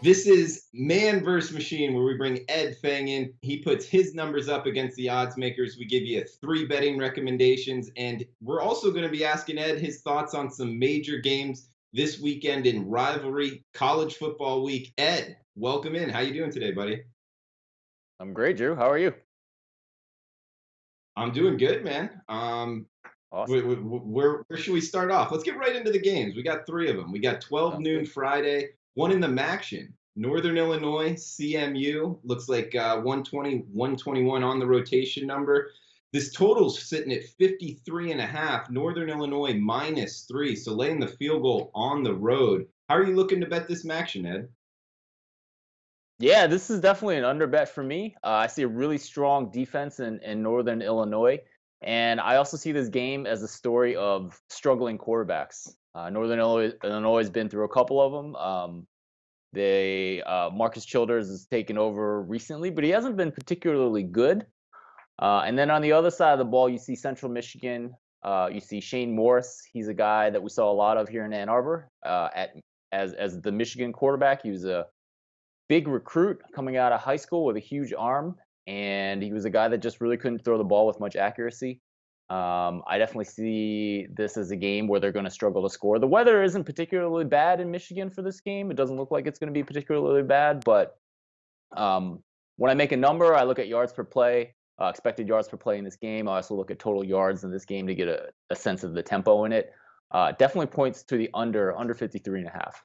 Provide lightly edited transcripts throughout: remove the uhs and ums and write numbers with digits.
This is man versus machine, where we bring Ed Feng in. He puts his numbers up against the odds makers. We give you three betting recommendations, and we're also going to be asking Ed his thoughts on some major games this weekend in Rivalry, College Football Week. Ed, welcome in. How you doing today, buddy? I'm great, Drew. How are you? I'm doing good, man. Awesome. Where should we start off? Let's get right into the games. We got three of them. We got 12 Sounds noon good. Friday, one in the Maction. Northern Illinois, CMU. Looks like 120, 121 on the rotation number. This total's sitting at 53 and a half. Northern Illinois -3. So laying the field goal on the road. How are you looking to bet this Maction, Ed? Yeah, this is definitely an under bet for me. I see a really strong defense in Northern Illinois, and I also see this game as a story of struggling quarterbacks. Illinois has been through a couple of them. Marcus Childers has taken over recently, but he hasn't been particularly good. And then on the other side of the ball, you see Central Michigan. You see Shane Morris. He's a guy that we saw a lot of here in Ann Arbor as the Michigan quarterback. He was a big recruit coming out of high school with a huge arm, and he was a guy that just really couldn't throw the ball with much accuracy. I definitely see this as a game where they're going to struggle to score. The weather isn't particularly bad in Michigan for this game. It doesn't look like it's going to be particularly bad, but when I make a number, I look at yards per play, expected yards per play in this game. I also look at total yards in this game to get a sense of the tempo in it. Definitely points to the under 53 and a half.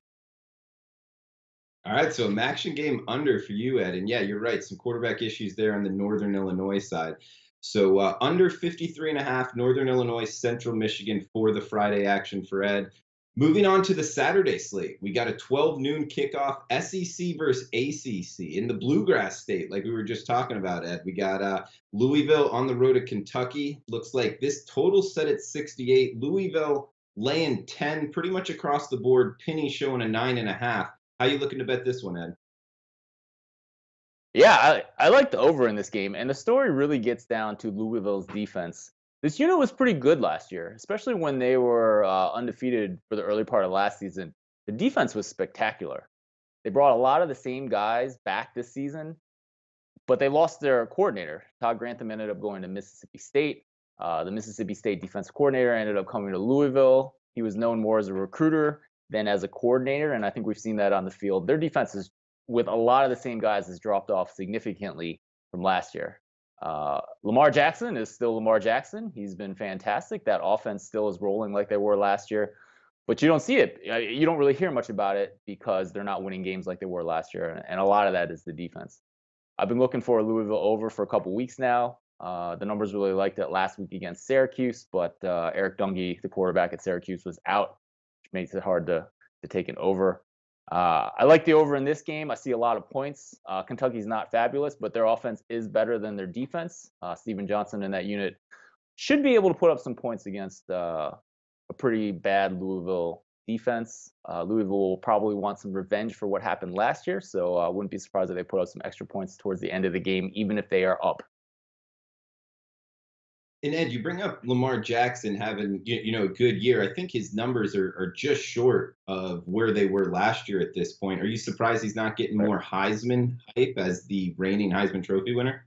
All right, so a action game under for you, Ed. And yeah, you're right. Some quarterback issues there on the Northern Illinois side. So under 53 and a half, Northern Illinois, Central Michigan for the Friday action for Ed. Moving on to the Saturday slate, we got a 12 noon kickoff, SEC versus ACC in the Bluegrass State, like we were just talking about, Ed. We got Louisville on the road to Kentucky. Looks like this total set at 68. Louisville laying 10 pretty much across the board. Penny showing a 9.5. How you looking to bet this one, Ed? Yeah, I like the over in this game, and the story really gets down to Louisville's defense. This unit was pretty good last year, especially when they were undefeated for the early part of last season. The defense was spectacular. They brought a lot of the same guys back this season, but they lost their coordinator. Todd Grantham ended up going to Mississippi State. The Mississippi State defensive coordinator ended up coming to Louisville. He was known more as a recruiter than as a coordinator, and I think we've seen that on the field. Their defense is, with a lot of the same guys, has dropped off significantly from last year. Lamar Jackson is still Lamar Jackson. He's been fantastic. That offense still is rolling like they were last year, but you don't see it. You don't really hear much about it because they're not winning games like they were last year, and a lot of that is the defense. I've been looking for a Louisville over for a couple weeks now. The numbers really liked it last week against Syracuse, but Eric Dungy, the quarterback at Syracuse, was out, which makes it hard to take an over. I like the over in this game. I see a lot of points. Kentucky's not fabulous, but their offense is better than their defense. Steven Johnson in that unit should be able to put up some points against a pretty bad Louisville defense. Louisville will probably want some revenge for what happened last year, so I wouldn't be surprised if they put up some extra points towards the end of the game, even if they are up. And Ed, you bring up Lamar Jackson having a good year. I think his numbers are just short of where they were last year at this point. Are you surprised he's not getting Right. more Heisman hype as the reigning Heisman Trophy winner?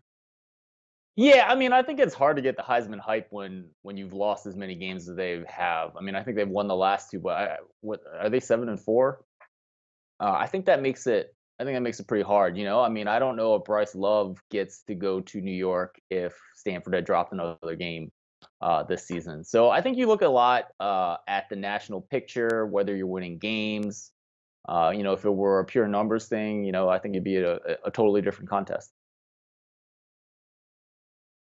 Yeah, I mean, I think it's hard to get the Heisman hype when you've lost as many games as they have. I mean, I think they've won the last two, but what are they 7-4? I think that makes it. I think that makes it pretty hard. I mean, I don't know if Bryce Love gets to go to New York if Stanford had dropped another game this season. So I think you look a lot at the national picture, whether you're winning games. If it were a pure numbers thing, I think it'd be a totally different contest.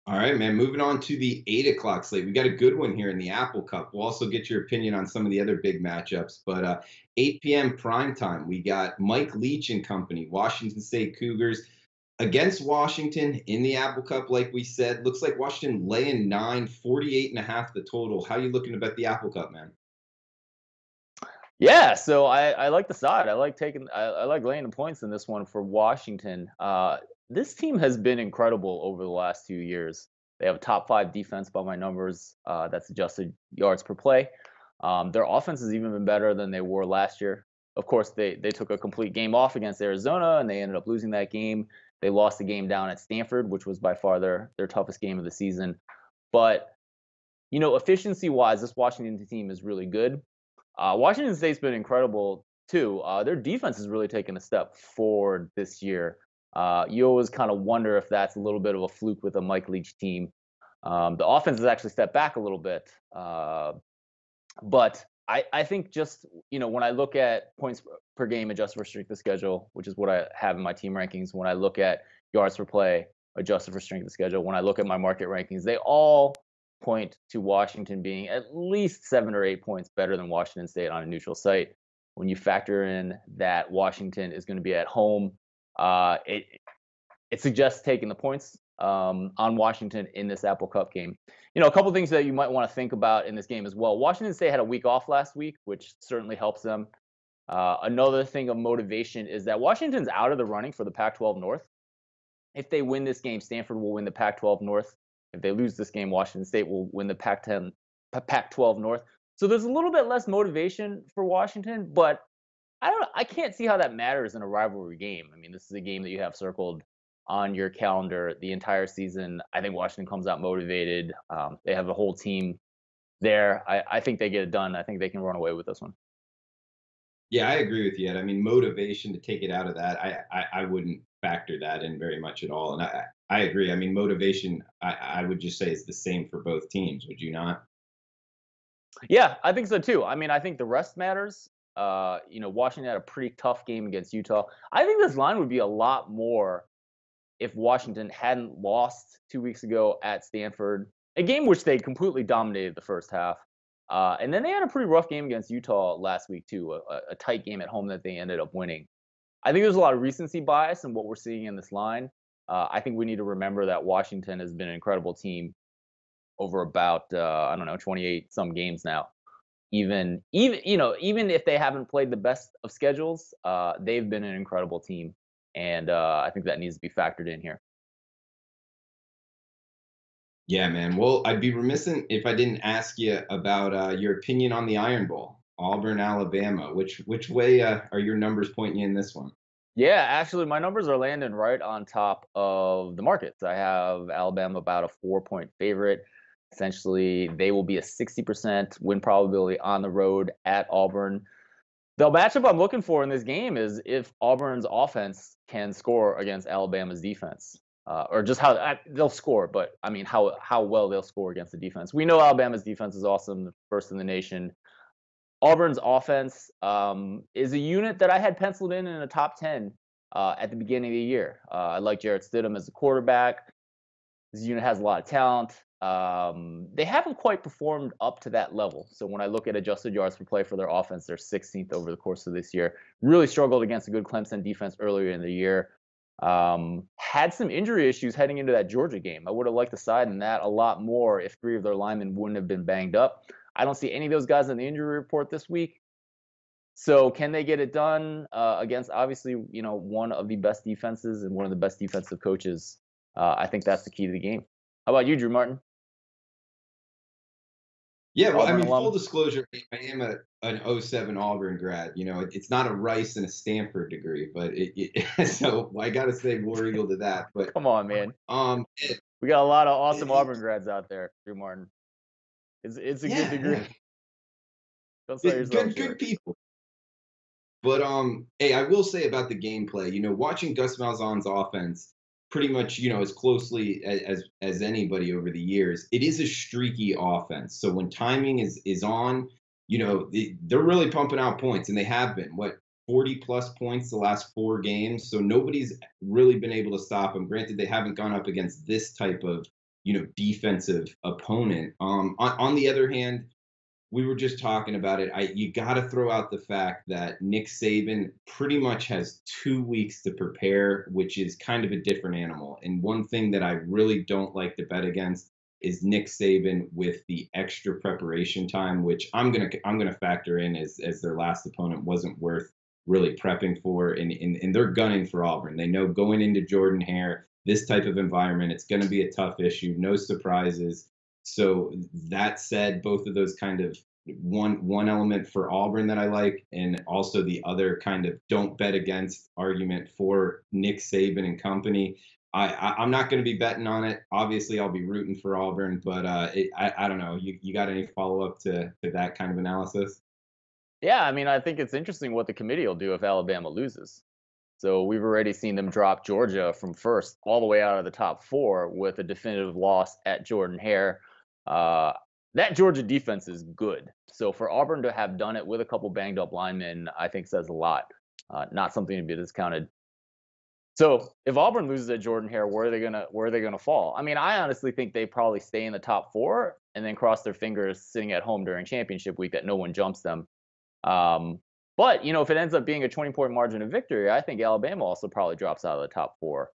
All right, man. Moving on to the 8 o'clock slate. We got a good one here in the Apple Cup. We'll also get your opinion on some of the other big matchups. But 8 p.m. prime time, we got Mike Leach and company, Washington State Cougars against Washington in the Apple Cup. Like we said, looks like Washington laying 9, 48 and a half the total. How you looking to bet the Apple Cup, man? Yeah, so I like the side. I like laying the points in this one for Washington. This team has been incredible over the last 2 years. They have a top five defense by my numbers. That's adjusted yards per play. Their offense has even been better than they were last year. Of course, they took a complete game off against Arizona, and they ended up losing that game. They lost the game down at Stanford, which was by far their toughest game of the season. But efficiency wise, this Washington team is really good. Washington State's been incredible too. Their defense has really taken a step forward this year. You always kind of wonder if that's a little bit of a fluke with a Mike Leach team. The offense has actually stepped back a little bit, but I think just when I look at points per game adjusted for strength of schedule, which is what I have in my team rankings, when I look at yards per play adjusted for strength of schedule, when I look at my market rankings, they all point to Washington being at least 7 or 8 points better than Washington State on a neutral site. When you factor in that Washington is going to be at home, it suggests taking the points on Washington in this Apple Cup game. A couple things that you might want to think about in this game as well. Washington State had a week off last week, which certainly helps them. Another thing of motivation is that Washington's out of the running for the Pac-12 North. If they win this game, Stanford will win the Pac-12 North. If they lose this game, Washington State will win the Pac-12 North. So there's a little bit less motivation for Washington, but I can't see how that matters in a rivalry game. I mean, this is a game that you have circled on your calendar the entire season. I think Washington comes out motivated. They have the whole team there. I think they get it done. I think they can run away with this one. Yeah, I agree with you, Ed. I mean, motivation to take it out of that, I wouldn't factor that in very much at all. And I agree. I mean, motivation, I would just say is the same for both teams. Would you not? Yeah, I think so too. I mean, I think the rest matters. Washington had a pretty tough game against Utah. I think this line would be a lot more if Washington hadn't lost 2 weeks ago at Stanford, a game which they completely dominated the first half. And then they had a pretty rough game against Utah last week too, a tight game at home that they ended up winning. I think there's a lot of recency bias in what we're seeing in this line. I think we need to remember that Washington has been an incredible team over about 28 some games now. Even if they haven't played the best of schedules, they've been an incredible team, and I think that needs to be factored in here. Yeah, man. Well, I'd be remiss if I didn't ask you about your opinion on the Iron Bowl, Auburn, Alabama. Which way are your numbers pointing you in this one? Yeah, actually, my numbers are landing right on top of the markets. I have Alabama about a 4-point favorite. Essentially, they will be a 60% win probability on the road at Auburn. The matchup I'm looking for in this game is if Auburn's offense can score against Alabama's defense, or just how they'll score. But I mean, how well they'll score against the defense. We know Alabama's defense is awesome, the first in the nation. Auburn's offense is a unit that I had penciled in a top 10 at the beginning of the year. I like Jarrett Stidham as a quarterback. This unit has a lot of talent. They haven't quite performed up to that level. So when I look at adjusted yards per play for their offense, they're 16th over the course of this year. Really struggled against a good Clemson defense earlier in the year. Had some injury issues heading into that Georgia game. I would have liked to side in that a lot more if 3 of their linemen wouldn't have been banged up. I don't see any of those guys on the injury report this week. So can they get it done against obviously one of the best defenses and one of the best defensive coaches? I think that's the key to the game. How about you, Drew Martin? Yeah, well, I Auburn mean, alum? full disclosure, I am an '07 Auburn grad. It's not a Rice and a Stanford degree, but so I got to say War Eagle to that. But Come on, man. um, We got a lot of awesome it, Auburn grads out there, Drew Martin. It's a good yeah, degree. yeah, Don't sell yourself good short. people. But hey, I will say about the gameplay. Watching Gus Malzahn's offense pretty much, as closely as anybody over the years, it is a streaky offense. So when timing is on, they're really pumping out points, and they have been 40 plus points the last 4 games. So nobody's really been able to stop them. Granted, they haven't gone up against this type of defensive opponent. On the other hand, we were just talking about it. You got to throw out the fact that Nick Saban pretty much has 2 weeks to prepare, which is kind of a different animal. And one thing that I really don't like to bet against is Nick Saban with the extra preparation time, which I'm gonna factor in as their last opponent wasn't worth really prepping for, and they're gunning for Auburn. They know going into Jordan Hare, this type of environment, it's going to be a tough issue. No surprises. So that said, both of those kind of one element for Auburn that I like, and also the other kind of don't bet against argument for Nick Saban and company. I'm not going to be betting on it. Obviously, I'll be rooting for Auburn, but I don't know. You got any follow up to that kind of analysis? Yeah, I mean, I think it's interesting what the committee will do if Alabama loses. So we've already seen them drop Georgia from first all the way out of the top four with a definitive loss at Jordan Hare. Uh, that Georgia defense is good. So for Auburn to have done it with a couple banged up linemen, I think says a lot. Not something to be discounted. So if Auburn loses at Jordan Hare, where are they gonna fall? I mean, I honestly think they probably stay in the top four and then cross their fingers sitting at home during championship week that no one jumps them. Um, but if it ends up being a 20-point margin of victory, I think Alabama also probably drops out of the top four,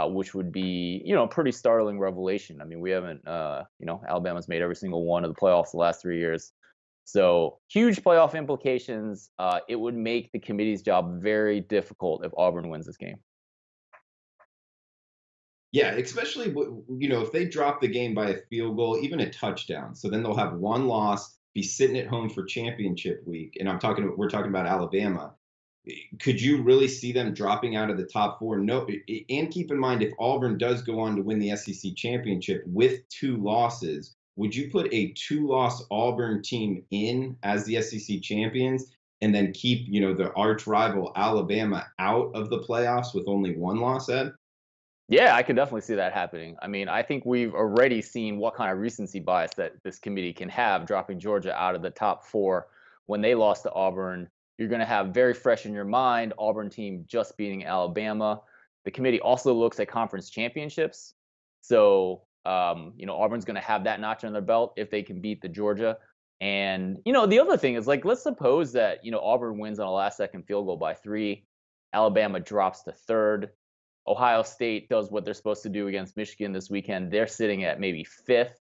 which would be a pretty startling revelation. I mean, we haven't Alabama's made every single one of the playoffs the last 3 years, so huge playoff implications. It would make the committee's job very difficult if Auburn wins this game. Yeah, especially if they drop the game by a field goal, even a touchdown. So then they'll have one loss, be sitting at home for championship week, and we're talking about Alabama. Could you really see them dropping out of the top four? No, and keep in mind if Auburn does go on to win the SEC championship with two losses, would you put a two-loss Auburn team in as the SEC champions and then keep the arch rival Alabama out of the playoffs with only one loss, Ed? Yeah, I could definitely see that happening. I mean, I think we've already seen what kind of recency bias that this committee can have, dropping Georgia out of the top four when they lost to Auburn. You're going to have very fresh in your mind Auburn team just beating Alabama. The committee also looks at conference championships. So, Auburn's going to have that notch on their belt if they can beat the Georgia. And, the other thing is, like, let's suppose that, Auburn wins on a last second field goal by 3. Alabama drops to third. Ohio State does what they're supposed to do against Michigan this weekend. They're sitting at maybe 5th.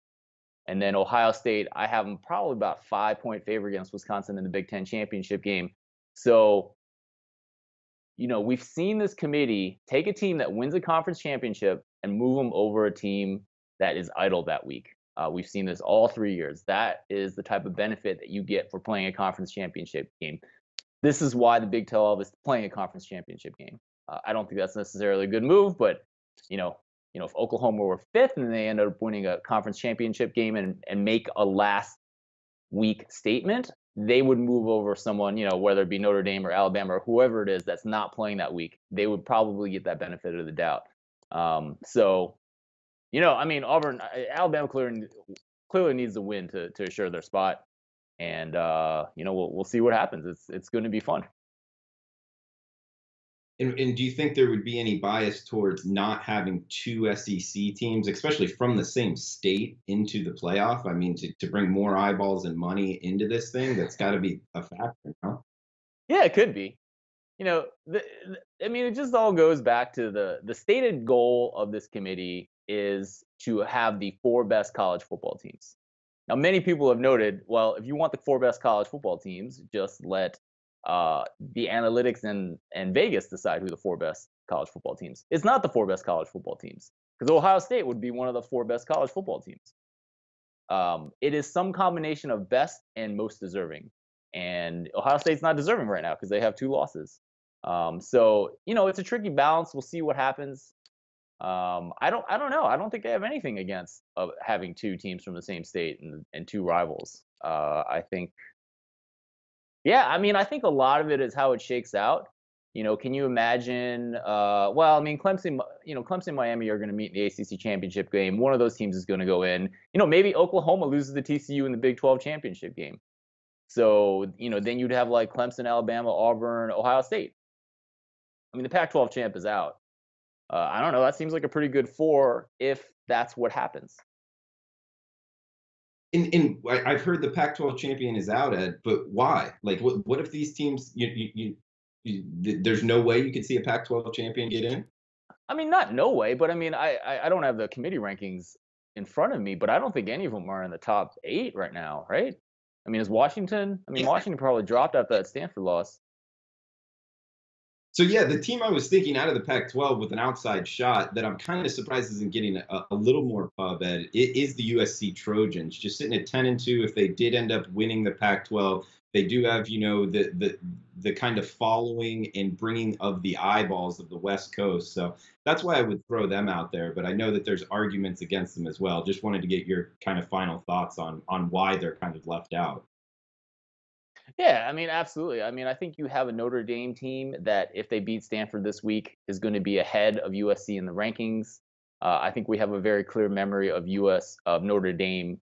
And then Ohio State, I have them probably about 5-point favor against Wisconsin in the Big Ten championship game. So, we've seen this committee take a team that wins a conference championship and move them over a team that is idle that week. We've seen this all 3 years. That is the type of benefit that you get for playing a conference championship game. This is why the Big 12 is playing a conference championship game. I don't think that's necessarily a good move, but if Oklahoma were 5th and they end up winning a conference championship game and make a last week statement, they would move over someone, whether it be Notre Dame or Alabama or whoever it is that's not playing that week. They would probably get that benefit of the doubt. I mean, Alabama clearly needs a win to assure their spot, and we'll see what happens. It's going to be fun. And do you think there would be any bias towards not having two SEC teams, especially from the same state, into the playoff? I mean, to bring more eyeballs and money into this thing, that's got to be a factor, huh? Yeah, it could be. I mean, it just all goes back to the stated goal of this committee is to have the 4 best college football teams. Now, many people have noted, well, if you want the 4 best college football teams, just let the analytics and Vegas decide who the 4 best college football teams. It's not the 4 best college football teams because Ohio State would be one of the 4 best college football teams. It is some combination of best and most deserving, and Ohio State's not deserving right now because they have 2 losses. So it's a tricky balance. We'll see what happens. I don't know. I don't think they have anything against having 2 teams from the same state and 2 rivals. I think. Yeah, I mean, I think a lot of it is how it shakes out. Can you imagine? Well, I mean, Clemson, Miami are going to meet in the ACC championship game. One of those teams is going to go in. Maybe Oklahoma loses to TCU in the Big 12 championship game. So, then you'd have like Clemson, Alabama, Auburn, Ohio State. I mean, the Pac-12 champ is out. I don't know. That seems like a pretty good 4 if that's what happens. I've heard the Pac-12 champion is out, Ed, but why? Like, what if these teams, there's no way you could see a Pac-12 champion get in? I mean, not no way, but I mean, I don't have the committee rankings in front of me, but I don't think any of them are in the top 8 right now, right? I mean, is Washington? I mean, Washington probably dropped after that Stanford loss. So yeah, the team I was thinking out of the Pac-12 with an outside shot that I'm kind of surprised isn't getting a little more pub at it is the USC Trojans, just sitting at 10-2. If they did end up winning the Pac-12, they do have the kind of following and bringing of the eyeballs of the West Coast. So that's why I would throw them out there. But I know that there's arguments against them as well. Just wanted to get your kind of final thoughts on why they're kind of left out. Yeah, I mean, absolutely. I mean, I think you have a Notre Dame team that, if they beat Stanford this week, is going to be ahead of USC in the rankings. I think we have a very clear memory of Notre Dame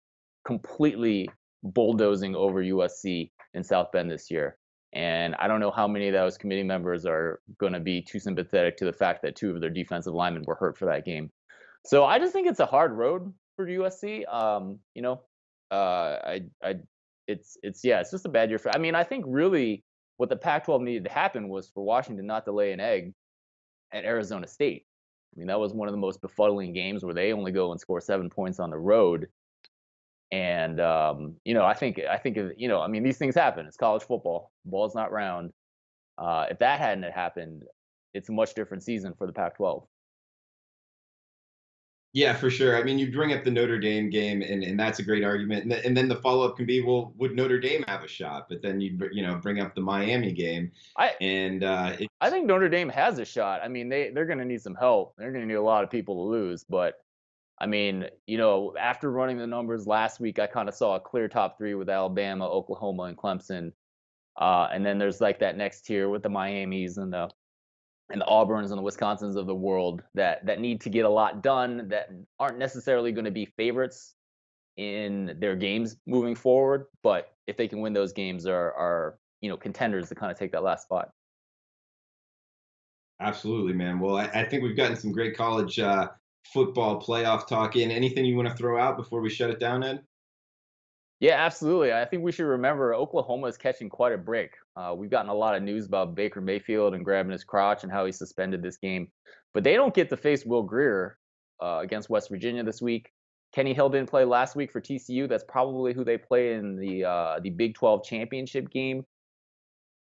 completely bulldozing over USC in South Bend this year. And I don't know how many of those committee members are going to be too sympathetic to the fact that two of their defensive linemen were hurt for that game. So I just think it's a hard road for USC. I it's yeah, it's just a bad year for. I mean, I think really what the Pac-12 needed to happen was for Washington not to lay an egg at Arizona State. I mean, that was one of the most befuddling games where they only go and score 7 points on the road. And I mean, these things happen. It's college football. The ball's not round. If that hadn't happened, it's a much different season for the Pac-12. Yeah, for sure. I mean, you bring up the Notre Dame game, and that's a great argument. And then the follow up can be, well, would Notre Dame have a shot? But then you bring up the Miami game, I and I think Notre Dame has a shot. I mean, they're going to need some help. They're going to need a lot of people to lose. But I mean, after running the numbers last week, I kind of saw a clear top three with Alabama, Oklahoma, and Clemson. And then there's like that next tier with the Miamis and the Auburns and the Wisconsins of the world that need to get a lot done, that aren't necessarily going to be favorites in their games moving forward. But if they can win those games, are contenders to kind of take that last spot. absolutely, man. Well, I think we've gotten some great college football playoff talk in. Anything you want to throw out before we shut it down, Ed? Yeah, absolutely. I think we should remember Oklahoma is catching quite a break. We've gotten a lot of news about Baker Mayfield and grabbing his crotch and how he suspended this game, but they don't get to face Will Greer against West Virginia this week. Kenny Hill didn't play last week for TCU. That's probably who they play in the Big 12 championship game.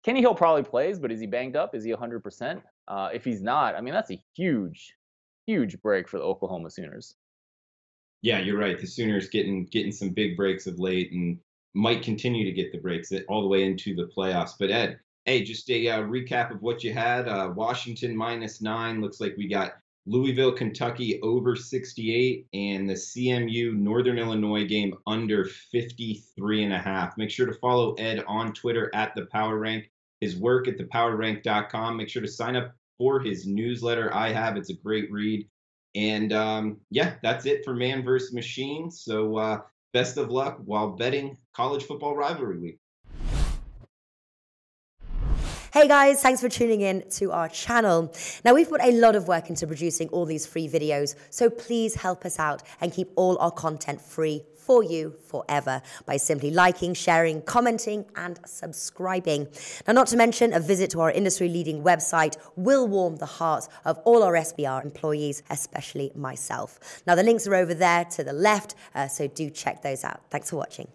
Kenny Hill probably plays, but is he banged up? Is he 100%? If he's not, I mean, that's a huge, huge break for the Oklahoma Sooners. Yeah, you're right. The Sooners getting some big breaks of late, and might continue to get the breaks all the way into the playoffs. But Ed, hey, just a recap of what you had. Washington -9. Looks like we got Louisville, Kentucky over 68, and the CMU Northern Illinois game under 53.5. Make sure to follow Ed on Twitter at the Power Rank. His work at thepowerrank.com. Make sure to sign up for his newsletter. I have. It's a great read. And yeah, that's it for Man vs. Machine. So best of luck while betting college football rivalry week. Hey guys, thanks for tuning in to our channel. Now, we've put a lot of work into producing all these free videos, so please help us out and keep all our content free for you forever by simply liking, sharing, commenting, and subscribing. Now, not to mention, a visit to our industry-leading website will warm the hearts of all our SBR employees, especially myself. Now, the links are over there to the left, so do check those out. Thanks for watching.